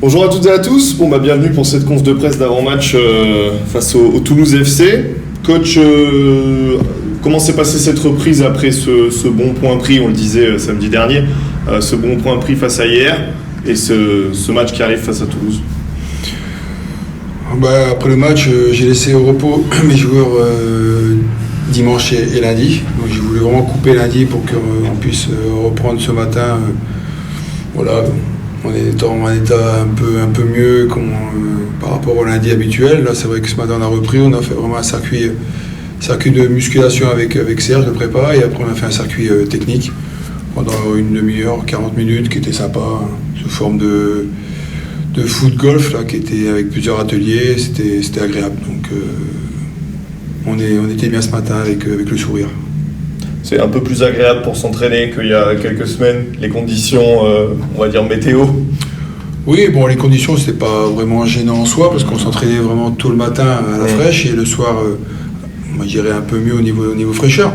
Bonjour à toutes et à tous, bienvenue pour cette conf de presse d'avant-match face au Toulouse FC. Coach, comment s'est passée cette reprise après ce bon point pris, on le disait samedi dernier, ce bon point pris face à hier et ce match qui arrive face à Toulouse? Après le match, j'ai laissé au repos mes joueurs dimanche et lundi. Donc j'ai voulu vraiment couper lundi pour qu'on puisse reprendre ce matin. On est en état un peu mieux par rapport au lundi habituel. Là, c'est vrai que ce matin, on a repris. On a fait vraiment un circuit de musculation avec Serge, de prépa. Et après, on a fait un circuit technique pendant une demi-heure, 40 minutes, qui était sympa, sous forme de foot-golf, là, qui était avec plusieurs ateliers. C'était agréable. Donc, on était bien ce matin avec le sourire. C'est un peu plus agréable pour s'entraîner qu'il y a quelques semaines, les conditions, on va dire météo. Oui, les conditions, c'était pas vraiment gênant en soi, parce qu'on s'entraînait vraiment tôt le matin à la fraîche, et le soir, je dirais un peu mieux au niveau fraîcheur.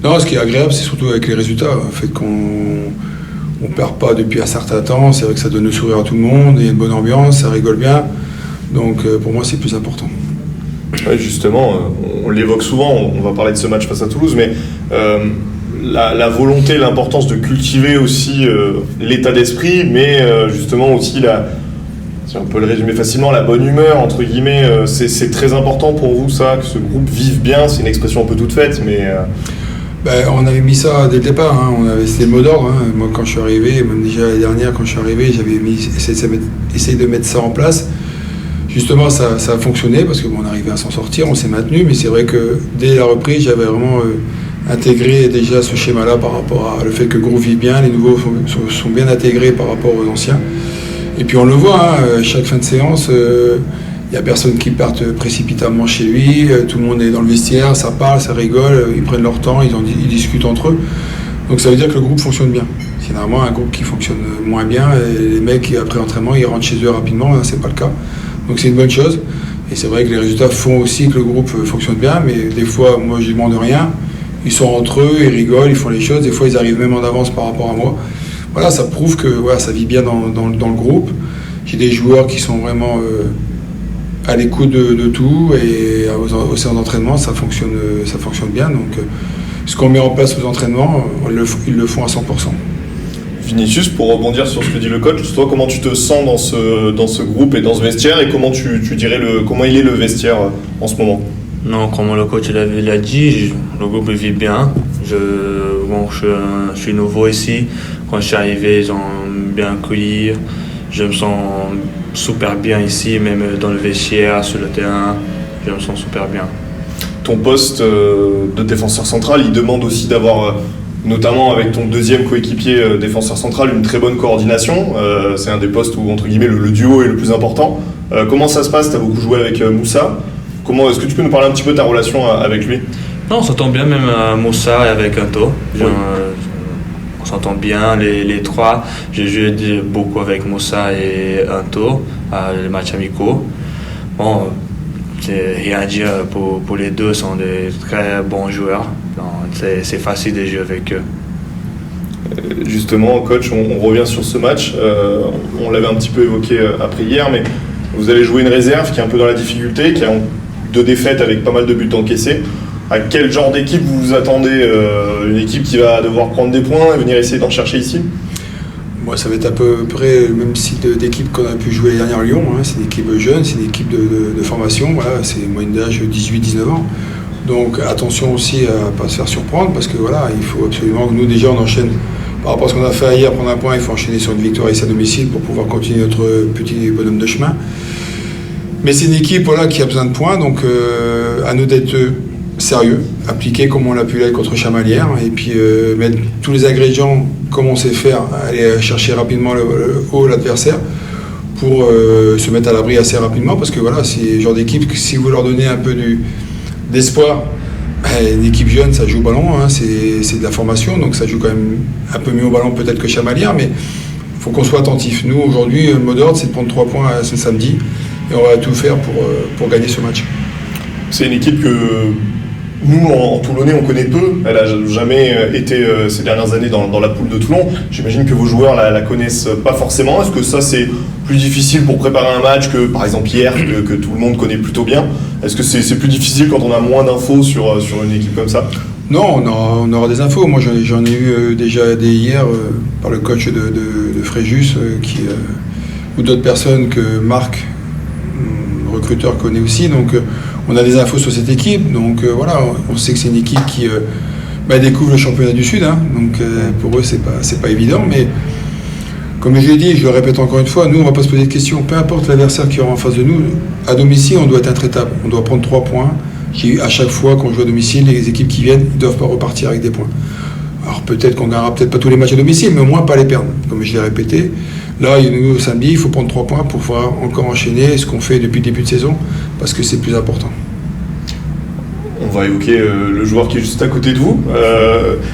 Non, ce qui est agréable, c'est surtout avec les résultats, le fait qu'on perd pas depuis un certain temps. C'est vrai que ça donne le sourire à tout le monde, il y a une bonne ambiance, ça rigole bien. Donc pour moi, c'est plus important. Oui, justement, on l'évoque souvent, on va parler de ce match face à Toulouse, mais la volonté, l'importance de cultiver aussi l'état d'esprit, mais justement aussi, si on peut le résumer facilement, la bonne humeur, entre guillemets, c'est très important pour vous, ça, que ce groupe vive bien. C'est une expression un peu toute faite, mais... on avait mis ça dès le départ, c'était le mot d'ordre. Moi, quand je suis arrivé, même déjà l'année dernière, quand je suis arrivé, j'avais essayé de mettre ça en place. Justement, ça a fonctionné parce qu'on arrivait à s'en sortir, on s'est maintenu, mais c'est vrai que dès la reprise, j'avais vraiment intégré déjà ce schéma-là par rapport à le fait que le groupe vit bien, les nouveaux sont bien intégrés par rapport aux anciens. Et puis on le voit, chaque fin de séance, il n'y a personne qui parte précipitamment chez lui, tout le monde est dans le vestiaire, ça parle, ça rigole, ils prennent leur temps, ils discutent entre eux. Donc ça veut dire que le groupe fonctionne bien. C'est normalement un groupe qui fonctionne moins bien, et les mecs, après l'entraînement, ils rentrent chez eux rapidement, là, c'est pas le cas. Donc c'est une bonne chose. Et c'est vrai que les résultats font aussi que le groupe fonctionne bien, mais des fois, moi, je ne demande rien. Ils sont entre eux, ils rigolent, ils font les choses. Des fois, ils arrivent même en avance par rapport à moi. Voilà, ça prouve que ça vit bien dans le groupe. J'ai des joueurs qui sont vraiment à l'écoute de tout, et aux séances d'entraînement, ça fonctionne bien. Donc, ce qu'on met en place aux entraînements, ils le font à 100%. Vinicius, pour rebondir sur ce que dit le coach, toi, comment tu te sens dans ce groupe et dans ce vestiaire, et comment tu dirais comment il est le vestiaire en ce moment? Non, comme le coach l'a dit, le groupe vit bien. Je suis nouveau ici. Quand je suis arrivé, ils ont bien accueilli. Je me sens super bien ici, même dans le vestiaire, sur le terrain. Je me sens super bien. Ton poste de défenseur central, il demande aussi d'avoir... notamment avec ton deuxième coéquipier défenseur central, une très bonne coordination. C'est un des postes où, entre guillemets, le duo est le plus important. Comment ça se passe? Tu as beaucoup joué avec Moussa. Est-ce que tu peux nous parler un petit peu de ta relation avec lui? Non, on s'entend bien, même Moussa et avec Anto. Oui. On s'entend bien, les trois. J'ai joué beaucoup avec Moussa et Anto, les matchs amicaux. Bon, c'est rien à dire pour les deux, sont des très bons joueurs. C'est facile de jouer avec eux. Justement, coach, on revient sur ce match. On l'avait un petit peu évoqué après hier, mais vous allez jouer une réserve qui est un peu dans la difficulté, qui a 2 défaites avec pas mal de buts encaissés. À quel genre d'équipe vous vous attendez? Une équipe qui va devoir prendre des points et venir essayer d'en chercher ici? Moi, ça va être à peu près le même style d'équipe qu'on a pu jouer l'année dernière à Lyon. C'est une équipe jeune, c'est une équipe de formation. Voilà, c'est une moyenne d'âge 18-19 ans. Donc attention aussi à ne pas se faire surprendre, parce que il faut absolument que nous déjà on enchaîne par rapport à ce qu'on a fait hier, prendre un point, il faut enchaîner sur une victoire ici à domicile pour pouvoir continuer notre petit bonhomme de chemin. Mais c'est une équipe qui a besoin de points, donc à nous d'être sérieux, appliquer comme on l'a pu l'être contre Chamalières, et puis mettre tous les ingrédients comme on sait faire, aller chercher rapidement le haut l'adversaire pour se mettre à l'abri assez rapidement, parce que c'est le genre d'équipe que si vous leur donnez un peu d'espoir, une équipe jeune, ça joue au ballon, c'est de la formation, donc ça joue quand même un peu mieux au ballon peut-être que Chamalières, mais il faut qu'on soit attentif. Nous, aujourd'hui, le mot d'ordre, c'est de prendre 3 points ce samedi, et on va tout faire pour gagner ce match. C'est une équipe que nous, en Toulonnais, on connaît peu. Elle n'a jamais été ces dernières années dans la poule de Toulon. J'imagine que vos joueurs la connaissent pas forcément. Est-ce que ça, c'est plus difficile pour préparer un match que par exemple hier, que tout le monde connaît plutôt bien? Est-ce que c'est plus difficile quand on a moins d'infos sur une équipe comme ça? Non, on aura des infos. Moi, j'en ai eu déjà des hier par le coach de Fréjus ou d'autres personnes que Marc, recruteur, connaît aussi. Donc, on a des infos sur cette équipe. Donc, voilà, on sait que c'est une équipe qui découvre le championnat du Sud. Hein. Donc, pour eux, c'est pas évident. Mais comme je l'ai dit, je le répète encore une fois, nous, on ne va pas se poser de questions. Peu importe l'adversaire qui est en face de nous, à domicile, on doit être intraitable. On doit prendre 3 points. À chaque fois qu'on joue à domicile, les équipes qui viennent ne doivent pas repartir avec des points. Alors peut-être qu'on ne gagnera peut-être pas tous les matchs à domicile, mais au moins pas les perdre, comme je l'ai répété. Là, nous, samedi, il faut prendre 3 points pour pouvoir encore enchaîner ce qu'on fait depuis le début de saison, parce que c'est plus important. On va évoquer le joueur qui est juste à côté de vous.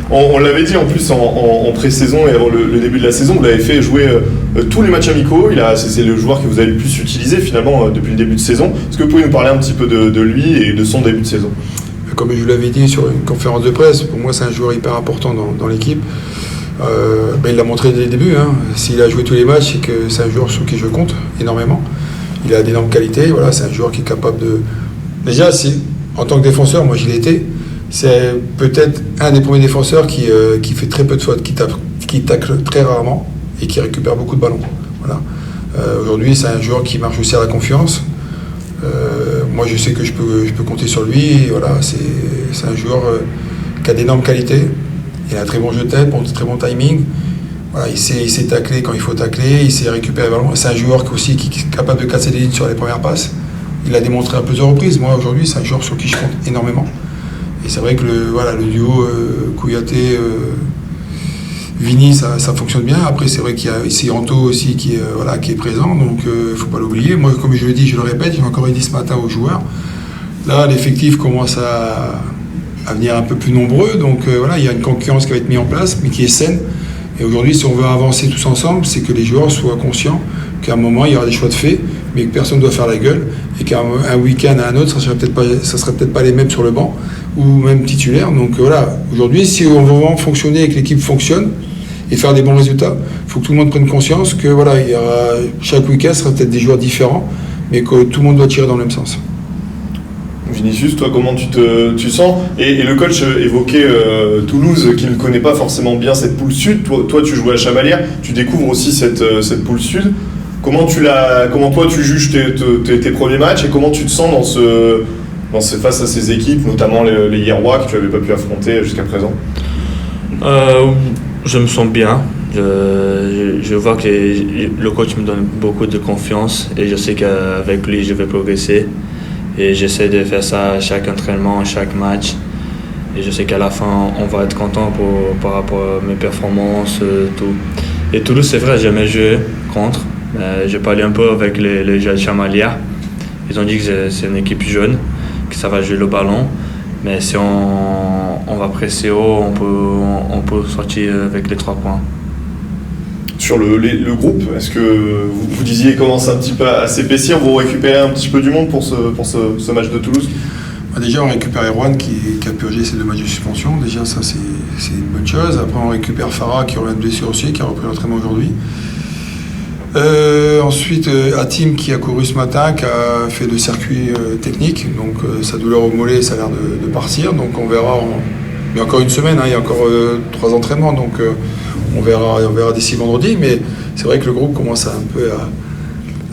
On l'avait dit en plus en pré-saison et avant le début de la saison, vous l'avez fait jouer tous les matchs amicaux. C'est le joueur que vous avez le plus utilisé finalement depuis le début de saison. Est-ce que vous pouvez nous parler un petit peu de lui et de son début de saison? Comme je vous l'avais dit sur une conférence de presse, pour moi c'est un joueur hyper important dans l'équipe. Il l'a montré dès le début. Hein. S'il a joué tous les matchs, c'est que c'est un joueur sur qui je compte énormément. Il a d'énormes qualités. Voilà, c'est un joueur qui est capable de... Déjà, en tant que défenseur, moi je l'ai été, c'est peut-être un des premiers défenseurs qui fait très peu de fautes, qui tacle très rarement et qui récupère beaucoup de ballons. Voilà. Aujourd'hui, c'est un joueur qui marche aussi à la confiance. Moi, je sais que je peux compter sur lui. Et voilà, c'est un joueur qui a d'énormes qualités. Il a un très bon jeu de tête, très bon timing. Voilà, il sait tacler quand il faut tacler, il sait récupérer le ballon. C'est un joueur qui est capable de casser les lignes sur les premières passes. Il l'a démontré à plusieurs reprises. Moi, aujourd'hui, c'est un joueur sur qui je compte énormément. Et c'est vrai que le duo Kouyaté-Vini, ça fonctionne bien. Après, c'est vrai qu'il y a ici Anto aussi qui est présent. Donc, il ne faut pas l'oublier. Moi, comme je le dis, je le répète, j'ai encore dit ce matin aux joueurs. Là, l'effectif commence à venir un peu plus nombreux. Donc, il y a une concurrence qui va être mise en place, mais qui est saine. Et aujourd'hui, si on veut avancer tous ensemble, c'est que les joueurs soient conscients qu'à un moment, il y aura des choix de fait, mais que personne ne doit faire la gueule, et qu'un week-end à un autre, ça ne serait peut-être pas les mêmes sur le banc, ou même titulaires. Donc voilà, aujourd'hui, si on veut vraiment fonctionner et que l'équipe fonctionne, et faire des bons résultats, il faut que tout le monde prenne conscience que chaque week-end sera peut-être des joueurs différents, mais que tout le monde doit tirer dans le même sens. Vinicius, toi, comment tu sens? Et le coach évoquait Toulouse, qui ne connaît pas forcément bien cette poule sud. Toi, tu joues à Chamalières, tu découvres aussi cette poule sud. Comment toi tu juges tes premiers matchs et comment tu te sens face à ces équipes, notamment les Hierrois que tu n'avais pas pu affronter jusqu'à présent? Je me sens bien. Je vois que le coach me donne beaucoup de confiance et je sais qu'avec lui je vais progresser. Et j'essaie de faire ça à chaque entraînement, chaque match. Et je sais qu'à la fin, on va être content par rapport à mes performances, tout. Et Toulouse, c'est vrai, j'ai jamais joué contre. J'ai parlé un peu avec les gens de Chamalières. Ils ont dit que c'est une équipe jeune, que ça va jouer le ballon. Mais si on va presser haut, on peut sortir avec les 3 points. Sur le groupe, est-ce que vous disiez commence un petit peu à s'épaissir, vous récupérez un petit peu du monde pour ce match de Toulouse? Déjà, on récupère Erwan qui a purgé ses 2 matchs de suspension. Déjà, ça, c'est une bonne chose. Après, on récupère Farah qui revient de blessure aussi, qui a repris l'entraînement aujourd'hui. Ensuite, Hatim qui a couru ce matin, qui a fait le circuit technique. Donc, sa douleur au mollet, ça a l'air de partir. Donc, on verra. Il y a encore une semaine, il y a encore 3 entraînements. Donc, on verra d'ici vendredi. Mais c'est vrai que le groupe commence un peu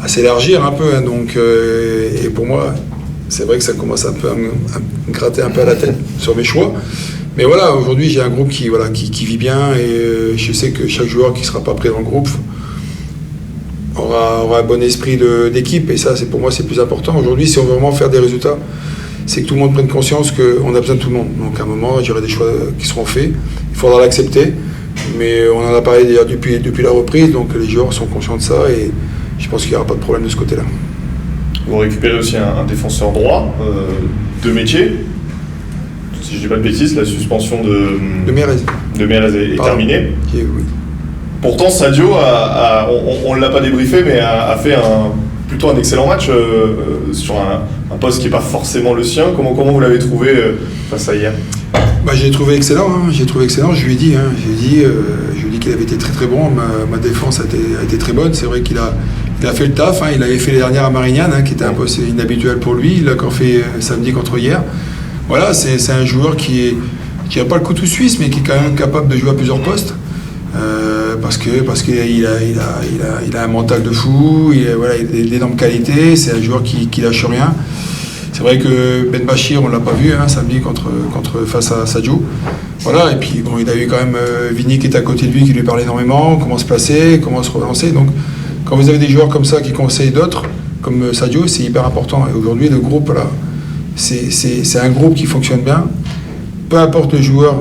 à s'élargir un peu. Hein, donc, et pour moi, c'est vrai que ça commence un peu à me gratter un peu à la tête sur mes choix. Mais voilà, aujourd'hui, j'ai un groupe qui vit bien. Et je sais que chaque joueur qui ne sera pas pris dans le groupe aura un bon esprit d'équipe, et ça, pour moi, c'est plus important. Aujourd'hui, si on veut vraiment faire des résultats, c'est que tout le monde prenne conscience qu'on a besoin de tout le monde. Donc à un moment, il y aura des choix qui seront faits, il faudra l'accepter, mais on en a parlé d'ailleurs depuis la reprise, donc les joueurs sont conscients de ça, et je pense qu'il n'y aura pas de problème de ce côté-là. Vous récupérez aussi un défenseur droit de métier. Si je ne dis pas de bêtises, la suspension de Mérez est terminée. Oui. Pourtant, Sadio, on ne l'a pas débriefé, mais a fait plutôt un excellent match sur un poste qui n'est pas forcément le sien. Comment vous l'avez trouvé face à hier? J'ai trouvé excellent. Je lui ai dit qu'il avait été très très bon. Ma défense a été très bonne. C'est vrai qu'il a il a fait le taf, hein, il avait fait les dernières à Marignane, hein, qui était un peu inhabituel pour lui, il l'a encore fait samedi contre hier. Voilà, c'est un joueur qui n'a pas le couteau suisse, mais qui est quand même capable de jouer à plusieurs postes. Parce qu'il a un mental de fou, il a d'énormes qualités, c'est un joueur qui lâche rien. C'est vrai que Ben Bachir, on ne l'a pas vu samedi face à Sadio. Voilà, et puis bon, il a eu quand même Vigny qui est à côté de lui, qui lui parle énormément, comment se placer, comment se relancer. Donc quand vous avez des joueurs comme ça qui conseillent d'autres, comme Sadio, c'est hyper important. Et aujourd'hui, le groupe, là, c'est un groupe qui fonctionne bien. Peu importe le joueur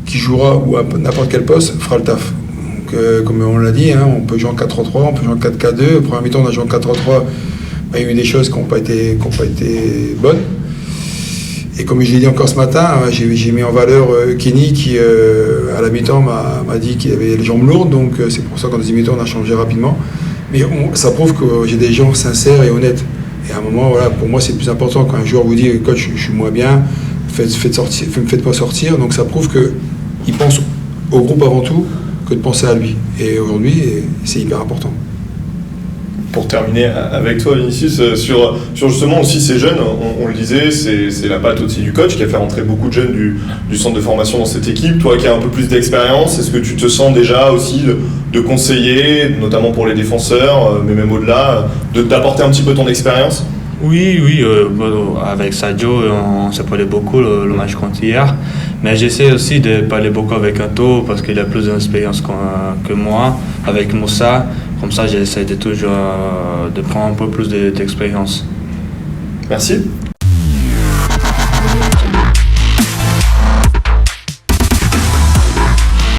qui jouera ou à n'importe quel poste, fera le taf. Donc, comme on l'a dit, on peut jouer en 4-3-3, on peut jouer en 4-4-2. Au premier mi-temps, on a joué en 4-3-3. Il y a eu des choses qui n'ont pas été bonnes. Et comme je l'ai dit encore ce matin, j'ai mis en valeur Kenny qui, à la mi-temps, m'a dit qu'il avait les jambes lourdes. Donc c'est pour ça qu'en deuxième mi-temps, on a changé rapidement. Mais ça prouve que j'ai des gens sincères et honnêtes. Et à un moment, voilà, pour moi, c'est le plus important quand un joueur vous dit « Coach, je suis moins bien, me faites pas sortir ». Donc ça prouve qu'il pense au groupe avant tout que de penser à lui. Et aujourd'hui, c'est hyper important. Pour terminer avec toi, Vinicius, sur justement aussi ces jeunes, on le disait, c'est la patte aussi du coach qui a fait rentrer beaucoup de jeunes du centre de formation dans cette équipe. Toi qui as un peu plus d'expérience, est-ce que tu te sens déjà aussi de conseiller, notamment pour les défenseurs, mais même au-delà, d'apporter un petit peu ton expérience ? Oui, avec Sadio, on s'est parlé beaucoup le match contre hier. Mais j'essaie aussi de parler beaucoup avec Anto parce qu'il a plus d'expérience que moi, avec Moussa. Comme ça, j'essaie de toujours de prendre un peu plus d'expérience. Merci.